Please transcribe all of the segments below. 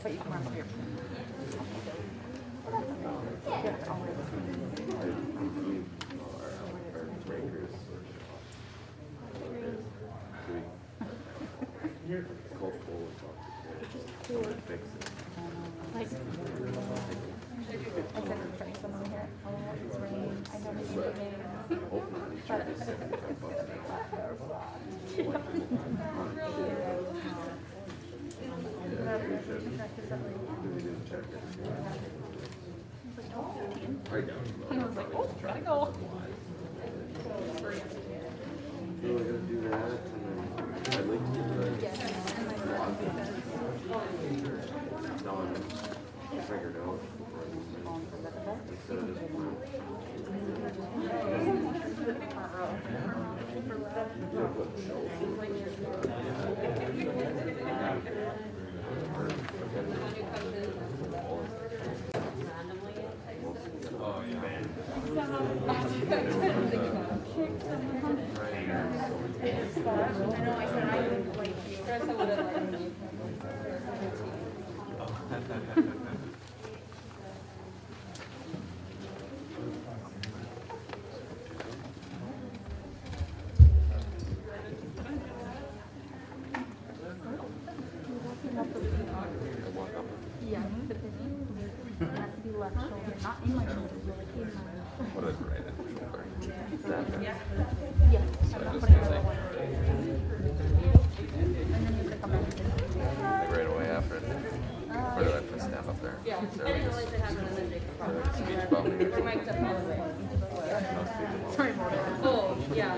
But you can run here. I was like, oh, gotta go. We're gonna do that, and then I'd like to get the done, figured out before I move in. Instead of just one. Oh, yeah. What is right at the shoulder? Yeah. Like right away after it? Or do I have to stand up there? Yeah. Speech bubble? Sorry, Oh, yeah.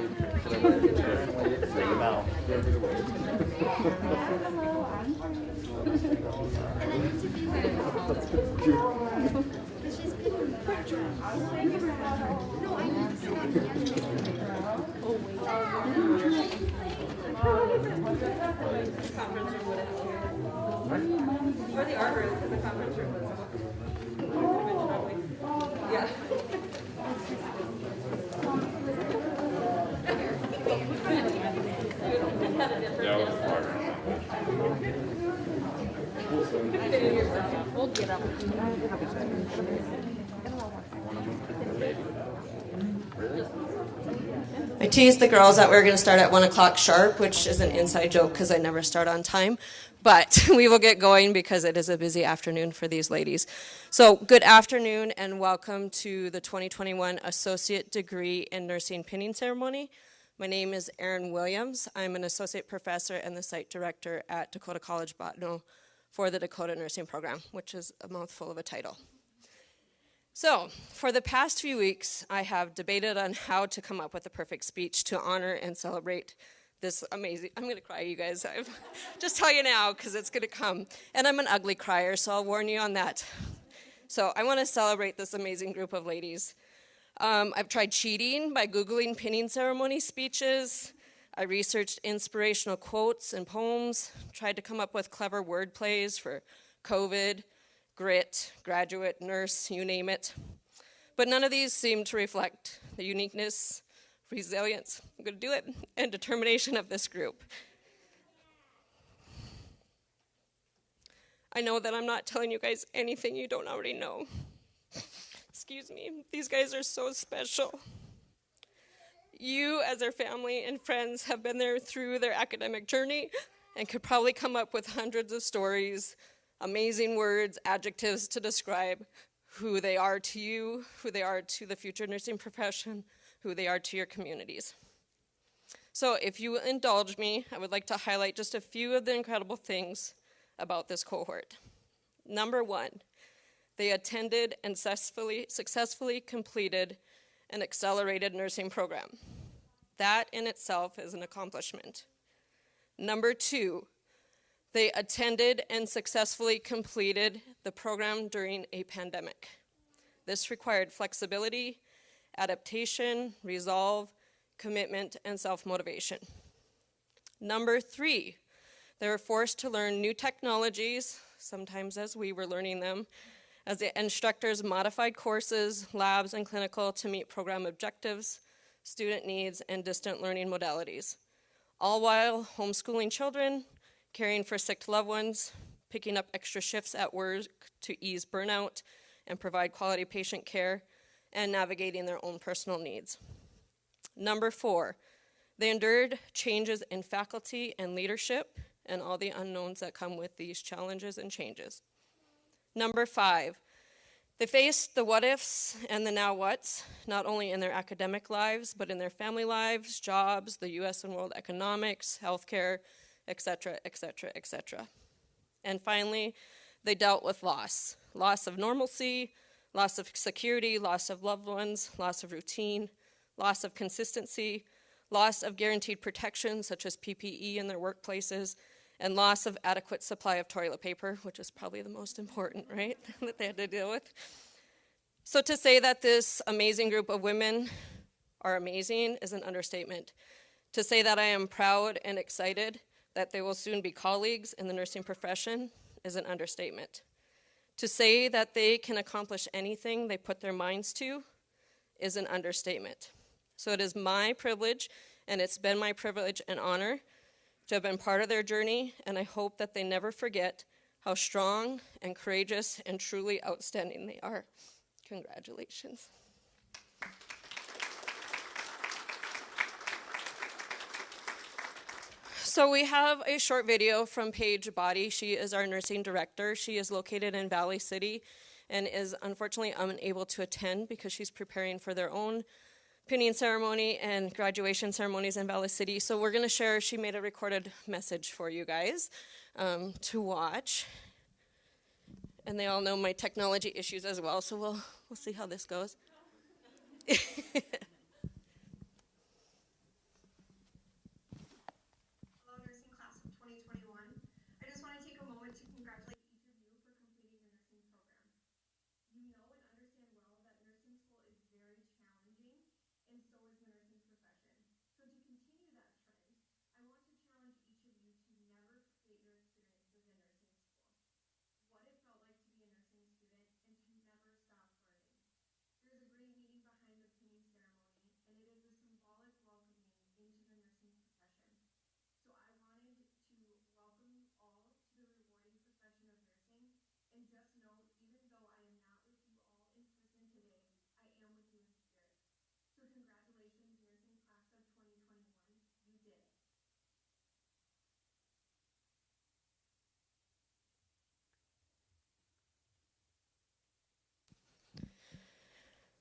Or the art room, because the conference room was. Yeah. We'll get up. I teased the girls that we were going to start at 1 o'clock sharp, which is an inside joke because I never start on time. But we will get going because it is a busy afternoon for these ladies. So good afternoon and welcome to the 2021 Associate Degree in Nursing Pinning Ceremony. My name is Erin Williams. I'm an associate professor and the site director at Dakota College Botano for the Dakota Nursing Program, which is a mouthful of a title. So, for the past few weeks, I have debated on how to come up with a perfect speech to honor and celebrate this amazing, I'm going to cry, you guys. Just tell you now, because it's going to come. And I'm an ugly crier, so I'll warn you on that. So, I want to celebrate this amazing group of ladies. I've tried cheating by Googling pinning ceremony speeches. I researched inspirational quotes and poems, tried to come up with clever word plays for COVID, grit, graduate, nurse, you name it. But none of these seem to reflect the uniqueness, resilience, I'm going to do it, and determination of this group. I know that I'm not telling you guys anything you don't already know. Excuse me, these guys are so special. You, as their family and friends, have been there through their academic journey and could probably come up with hundreds of stories, amazing words, adjectives to describe who they are to you, who they are to the future nursing profession, who they are to your communities. So if you will indulge me, I would like to highlight just a few of the incredible things about this cohort. Number one, they attended and successfully completed an accelerated nursing program. That in itself is an accomplishment. Number two, they attended and successfully completed the program during a pandemic. This required flexibility, adaptation, resolve, commitment, and self-motivation. Number three, they were forced to learn new technologies, sometimes as we were learning them, as the instructors modified courses, labs, and clinical to meet program objectives, student needs, and distant learning modalities, all while homeschooling children, caring for sick loved ones, picking up extra shifts at work to ease burnout and provide quality patient care, and navigating their own personal needs. Number 4, they endured changes in faculty and leadership and all the unknowns that come with these challenges and changes. Number 5, they faced the what ifs and the now whats, not only in their academic lives, but in their family lives, jobs, the US and world economics, healthcare, etc., etc., etc. And finally, they dealt with loss of normalcy, loss of security, loss of loved ones, loss of routine, loss of consistency, loss of guaranteed protection, such as PPE in their workplaces, and loss of adequate supply of toilet paper, which is probably the most important, right, that they had to deal with. So to say that this amazing group of women are amazing is an understatement. To say that I am proud and excited that they will soon be colleagues in the nursing profession is an understatement. To say that they can accomplish anything they put their minds to is an understatement. So it is my privilege, and it's been my privilege and honor to have been part of their journey, and I hope that they never forget how strong and courageous and truly outstanding they are. Congratulations. So we have a short video from Paige Body. She is our nursing director. She is located in Valley City and is unfortunately unable to attend because she's preparing for their own pinning ceremony and graduation ceremonies in Valley City. So we're going to share, she made a recorded message for you guys to watch. And they all know my technology issues as well, so we'll see how this goes. Hello, nursing class of 2021. I just want to take a moment to congratulate each of you for completing the nursing program. You know and understand well that nursing school is very challenging, and so is the nursing profession. So to continue that trend, I want to challenge each of you to never forget your experiences in nursing school. What it felt like to be a nursing student and to never stop learning. There's a great meaning behind the pinning ceremony, and it is a symbolic welcoming into the nursing profession. So I wanted to welcome you all to the rewarding profession of nursing, and just know, even though I am not with you all in person today, I am with you in spirit. So congratulations, nursing class of 2021, you did it.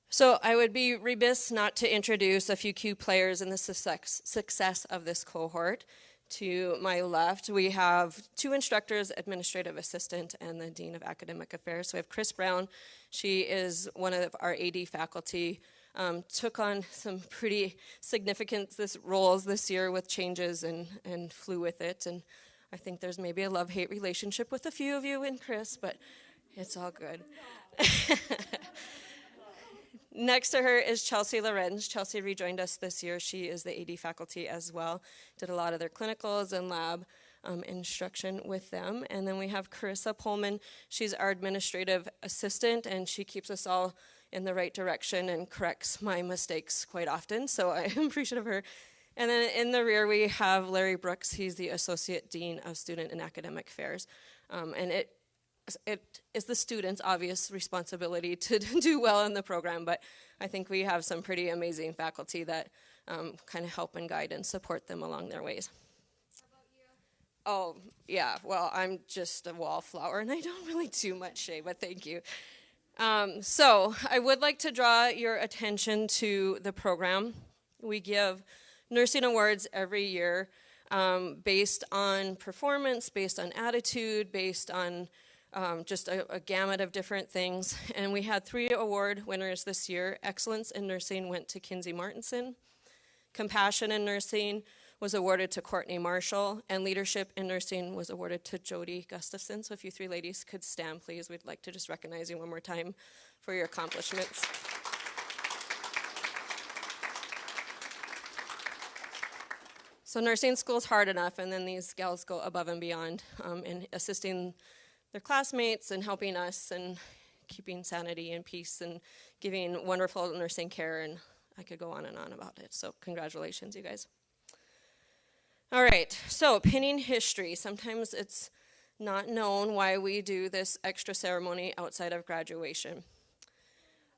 So I would be remiss not to introduce a few key players in the success of this cohort. To my left, we have 2 instructors, administrative assistant, and the dean of academic affairs. So we have Chris Brown. She is one of our AD faculty. Took on some pretty significant roles this year with changes and flew with it. And I think there's maybe a love-hate relationship with a few of you and Chris, but it's all good. Next to her is Chelsea Lorenz. Chelsea rejoined us this year. She is the AD faculty as well. Did a lot of their clinicals and lab instruction with them. And then we have Carissa Pullman. She's our administrative assistant, and she keeps us all in the right direction and corrects my mistakes quite often. So I am appreciative of her. And then in the rear, we have Larry Brooks. He's the associate dean of student and academic affairs. And it is the students' obvious responsibility to do well in the program, but I think we have some pretty amazing faculty that kind of help and guide and support them along their ways. How about you? Oh, yeah, well, I'm just a wallflower, and I don't really do much, Shay, but thank you. So I would like to draw your attention to the program. We give nursing awards every year based on performance, based on attitude, based on just a gamut of different things. And we had 3 award winners this year. Excellence in Nursing went to Kinsey Martinson. Compassion in Nursing was awarded to Courtney Marshall. And Leadership in Nursing was awarded to Jody Gustafson. So if you 3 ladies could stand, please. We'd like to just recognize you one more time for your accomplishments. So nursing school's hard enough, and then these gals go above and beyond in assisting their classmates and helping us and keeping sanity and peace and giving wonderful nursing care, and I could go on and on about it. So congratulations, you guys. All right, so pinning history. Sometimes it's not known why we do this extra ceremony outside of graduation.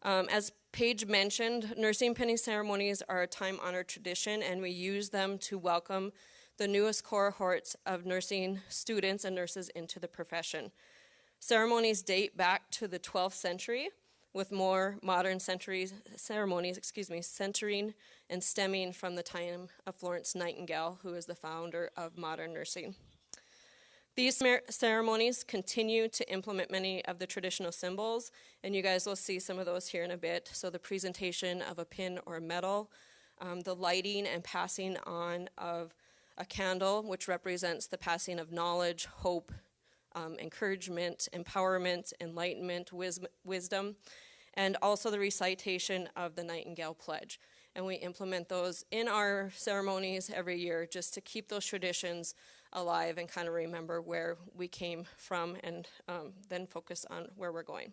As Paige mentioned, nursing pinning ceremonies are a time-honored tradition, and we use them to welcome the newest cohorts of nursing students and nurses into the profession. Ceremonies date back to the 12th century, with more modern ceremonies, centering and stemming from the time of Florence Nightingale, who is the founder of modern nursing. These ceremonies continue to implement many of the traditional symbols, and you guys will see some of those here in a bit. So the presentation of a pin or a medal, the lighting and passing on of a candle, which represents the passing of knowledge, hope, encouragement, empowerment, enlightenment, wisdom, and also the recitation of the Nightingale Pledge. And we implement those in our ceremonies every year just to keep those traditions alive and kind of remember where we came from and then focus on where we're going.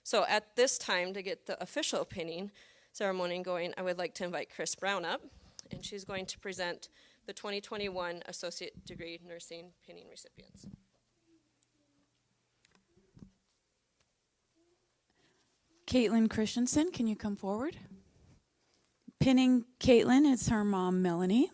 So at this time, to get the official pinning ceremony going, I would like to invite Chris Brown up, and she's going to present the 2021 Associate Degree Nursing Pinning recipients. Caitlin Christensen, can you come forward? Pinning Caitlin is her mom, Melanie.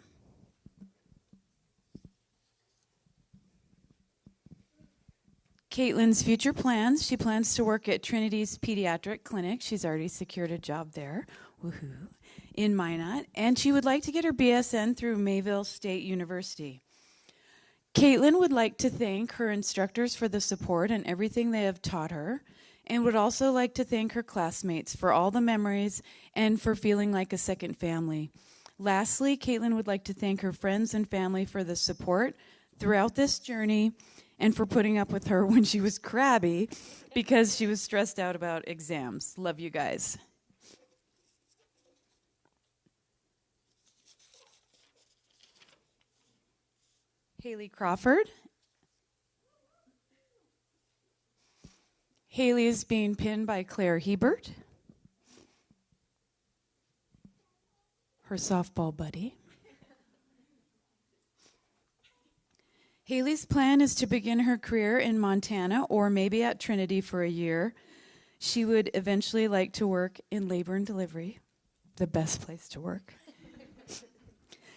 Caitlin's future plans, she plans to work at Trinity's Pediatric Clinic. She's already secured a job there, woohoo, in Minot. And she would like to get her BSN through Mayville State University. Caitlin would like to thank her instructors for the support and everything they have taught her, and would also like to thank her classmates for all the memories and for feeling like a second family. Lastly, Caitlin would like to thank her friends and family for the support throughout this journey and for putting up with her when she was crabby because she was stressed out about exams. Love you guys. Haley Crawford. Haley is being pinned by Claire Hebert, her softball buddy. Haley's plan is to begin her career in Montana or maybe at Trinity for a year. She would eventually like to work in labor and delivery, the best place to work.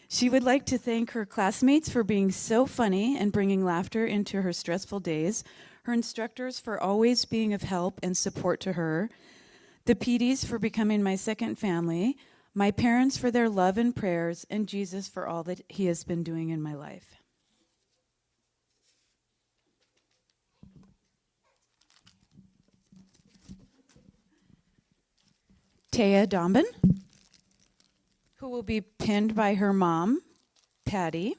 She would like to thank her classmates for being so funny and bringing laughter into her stressful days, her instructors for always being of help and support to her, the PDs for becoming my second family, my parents for their love and prayers, and Jesus for all that he has been doing in my life. Taya Damban, who will be pinned by her mom, Patty.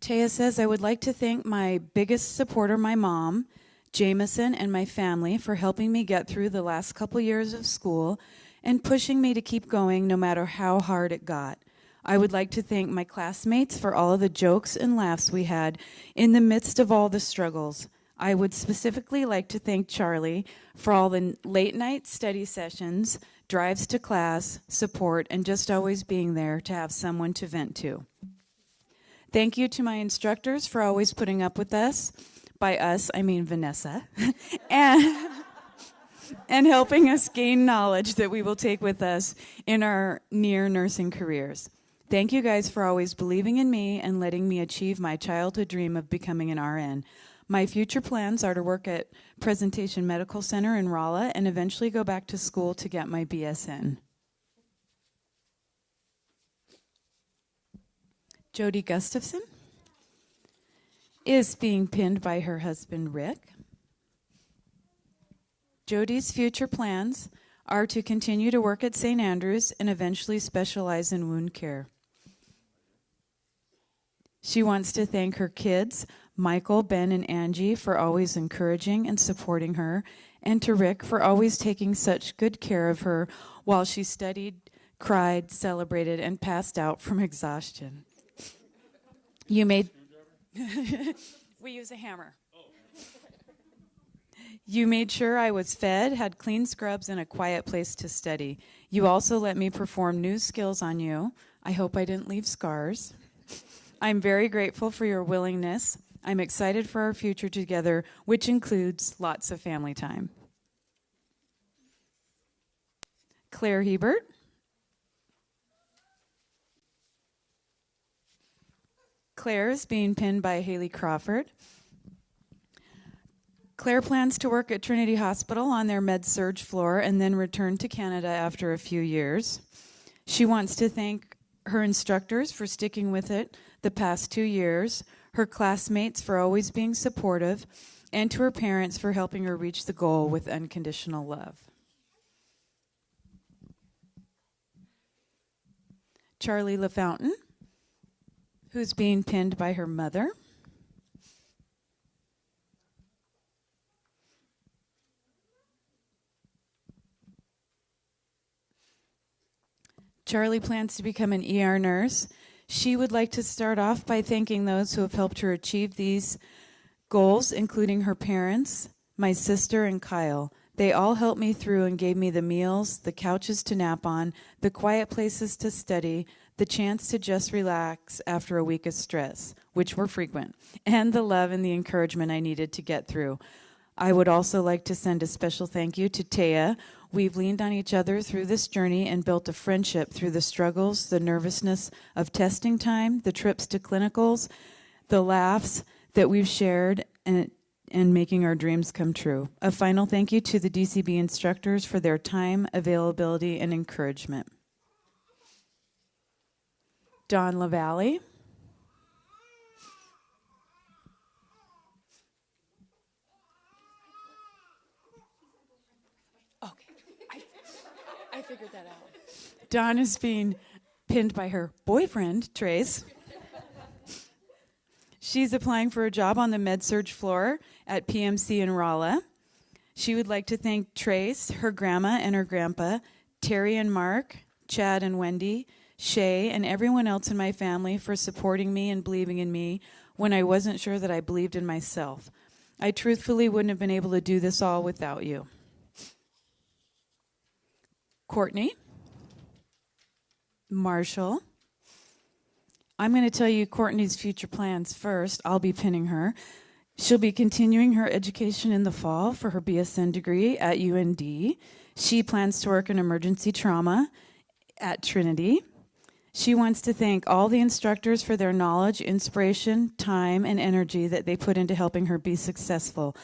Taya says, I would like to thank my biggest supporter, my mom, Jameson, and my family for helping me get through the last couple years of school and pushing me to keep going no matter how hard it got. I would like to thank my classmates for all of the jokes and laughs we had in the midst of all the struggles. I would specifically like to thank Charli for all the late night study sessions, drives to class, support, and just always being there to have someone to vent to. Thank you to my instructors for always putting up with us. By us, I mean Vanessa. and helping us gain knowledge that we will take with us in our near nursing careers. Thank you guys for always believing in me and letting me achieve my childhood dream of becoming an RN. My future plans are to work at Presentation Medical Center in Rolla and eventually go back to school to get my BSN. Jody Gustafson is being pinned by her husband, Rick. Jody's future plans are to continue to work at St. Andrews and eventually specialize in wound care. She wants to thank her kids, Michael, Ben, and Angie, for always encouraging and supporting her, and to Rick for always taking such good care of her while she studied, cried, celebrated, and passed out from exhaustion. We use a hammer. You made sure I was fed, had clean scrubs, and a quiet place to study. You also let me perform new skills on you. I hope I didn't leave scars. I'm very grateful for your willingness. I'm excited for our future together, which includes lots of family time. Claire Hebert. Claire is being pinned by Haley Crawford. Claire plans to work at Trinity Hospital on their med-surg floor and then return to Canada after a few years. She wants to thank her instructors for sticking with it the past 2 years, her classmates for always being supportive, and to her parents for helping her reach the goal with unconditional love. Charli LaFontaine, who's being pinned by her mother. Charli plans to become an ER nurse. She would like to start off by thanking those who have helped her achieve these goals, including her parents, my sister, and Kyle. They all helped me through and gave me the meals, the couches to nap on, the quiet places to study, the chance to just relax after a week of stress, which were frequent, and the love and the encouragement I needed to get through. I would also like to send a special thank you to Taya. We've leaned on each other through this journey and built a friendship through the struggles, the nervousness of testing time, the trips to clinicals, the laughs that we've shared, and making our dreams come true. A final thank you to the DCB instructors for their time, availability, and encouragement. Dawn LaValle. I figured that out. Dawn is being pinned by her boyfriend, Trace. She's applying for a job on the med-surg floor at PMC in Rolla. She would like to thank Trace, her grandma and her grandpa, Terry and Mark, Chad and Wendy, Shay, and everyone else in my family for supporting me and believing in me when I wasn't sure that I believed in myself. I truthfully wouldn't have been able to do this all without you. Courtney Marshall. I'm going to tell you Courtney's future plans first. I'll be pinning her. She'll be continuing her education in the fall for her BSN degree at UND. She plans to work in emergency trauma at Trinity. She wants to thank all the instructors for their knowledge, inspiration, time, and energy that they put into helping her be successful.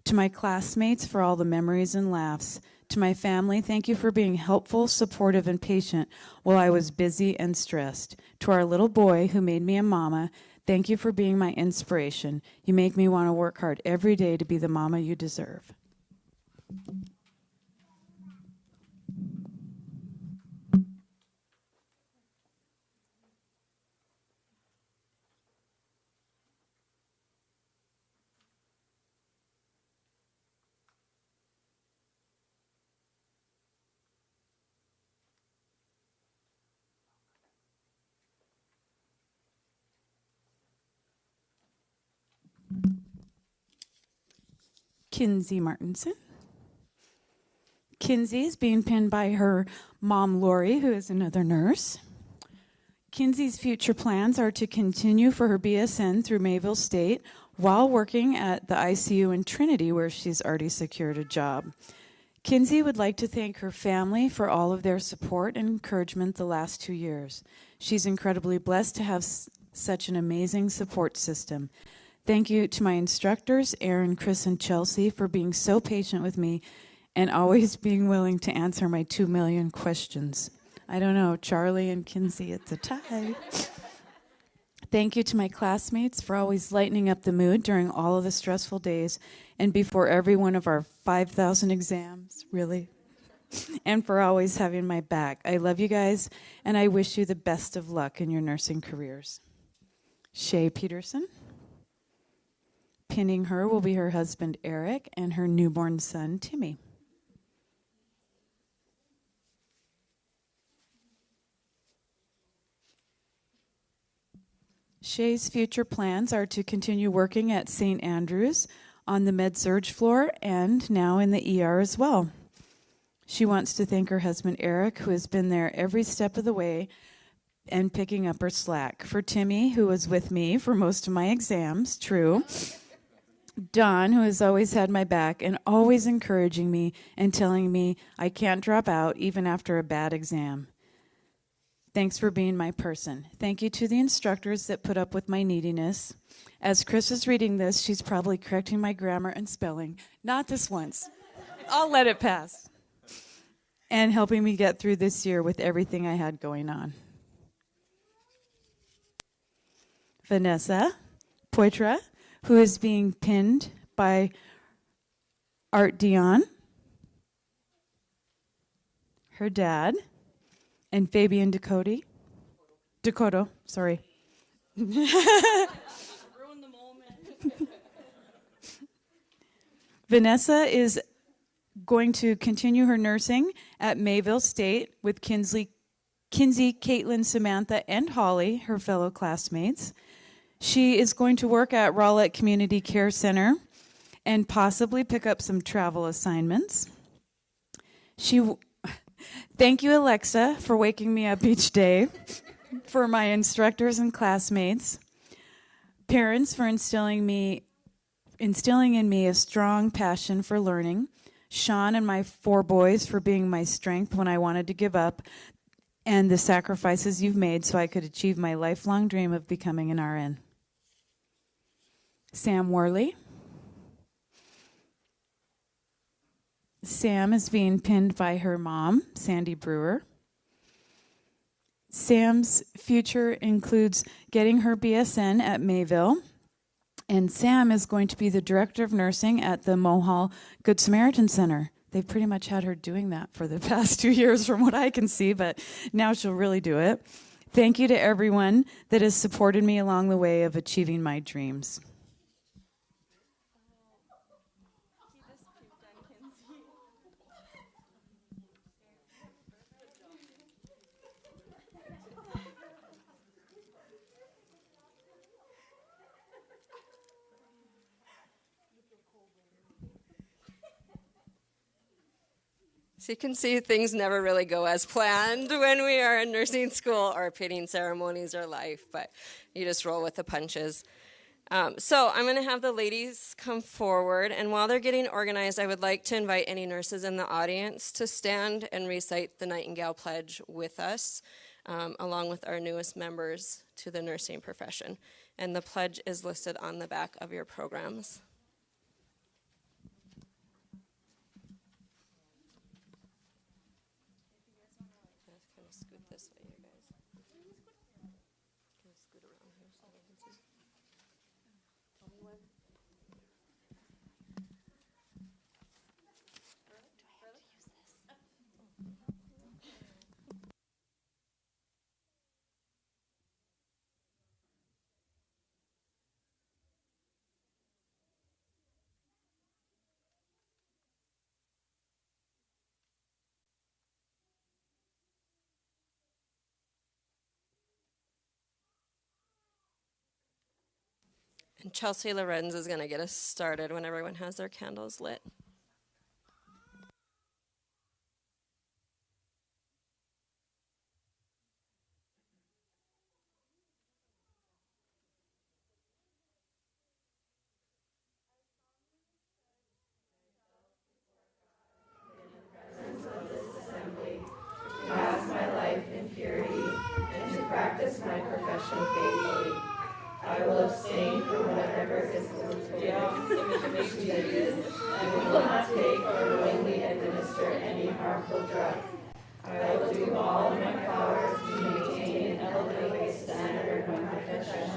To my classmates for all the memories and laughs. To my family, thank you for being helpful, supportive, and patient while I was busy and stressed. To our little boy who made me a mama, thank you for being my inspiration. You make me want to work hard every day to be the mama you deserve. Kinsey Martinson. Kinsey is being pinned by her mom, Lori, who is another nurse. Kinsey's future plans are to continue for her BSN through Mayville State while working at the ICU in Trinity, where she's already secured a job. Kinsey would like to thank her family for all of their support and encouragement the last 2 years. She's incredibly blessed to have such an amazing support system. Thank you to my instructors, Aaron, Chris, and Chelsea, for being so patient with me and always being willing to answer my 2 million questions. I don't know, Charli and Kinsey, it's a tie. Thank you to my classmates for always lightening up the mood during all of the stressful days and before every one of our 5,000 exams, really. And for always having my back. I love you guys, and I wish you the best of luck in your nursing careers. Shay Peterson. Pinning her will be her husband, Eric, and her newborn son, Timmy. Shay's future plans are to continue working at St. Andrews on the med-surg floor and now in the ER as well. She wants to thank her husband, Eric, who has been there every step of the way and picking up her slack. For Timmy, who was with me for most of my exams, true. Don, who has always had my back and always encouraging me and telling me I can't drop out even after a bad exam. Thanks for being my person. Thank you to the instructors that put up with my neediness. As Chris is reading this, she's probably correcting my grammar and spelling. Not this once. I'll let it pass. And helping me get through this year with everything I had going on. Vanessa Poitra, who is being pinned by Art Dion, her dad, and Fabian Dakota, sorry. Ruined the moment. Vanessa is going to continue her nursing at Mayville State with Kinsey, Caitlin, Samantha, and Holly, her fellow classmates. She is going to work at Rowlett Community Care Center and possibly pick up some travel assignments. Thank you, Alexa, for waking me up each day, for my instructors and classmates, parents for instilling in me a strong passion for learning, Sean and my 4 boys for being my strength when I wanted to give up, and the sacrifices you've made so I could achieve my lifelong dream of becoming an RN. Sam Worley. Sam is being pinned by her mom, Sandy Brewer. Sam's future includes getting her BSN at Mayville, and Sam is going to be the director of nursing at the Mohall Good Samaritan Center. They've pretty much had her doing that for the past 2 years from what I can see, but now she'll really do it. Thank you to everyone that has supported me along the way of achieving my dreams. So you can see things never really go as planned when we are in nursing school or pinning ceremonies or life, but you just roll with the punches. So I'm going to have the ladies come forward, and while they're getting organized, I would like to invite any nurses in the audience to stand and recite the Nightingale Pledge with us, along with our newest members to the nursing profession. And the pledge is listed on the back of your programs. And Chelsea Lorenz is going to get us started when everyone has their candles lit. Pass my life in purity and to practice my profession faithfully. I will abstain from whatever is deleterious and will not take or willingly administer any harmful drug. I will do all in my power to maintain and elevate the standard of my profession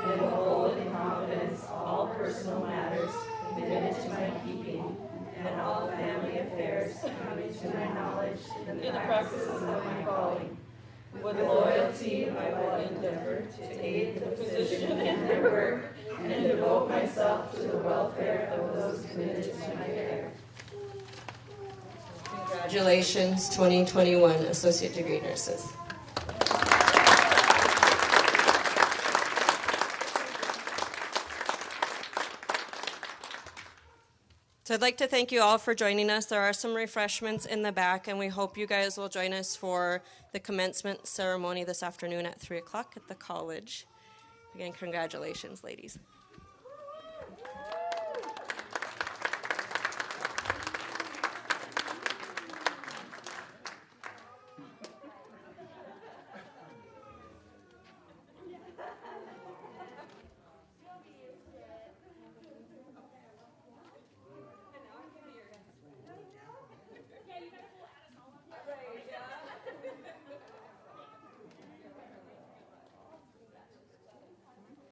and will hold in confidence all personal matters committed to my keeping and all family affairs coming to my knowledge in the practices of my calling. With loyalty, I will endeavor to aid the physician in their work and devote myself to the welfare of those committed to my care. Congratulations, 2021 Associate Degree Nurses. So I'd like to thank you all for joining us. There are some refreshments in the back, and we hope you guys will join us for the commencement ceremony this afternoon at 3 o'clock at the college. Again, congratulations, ladies.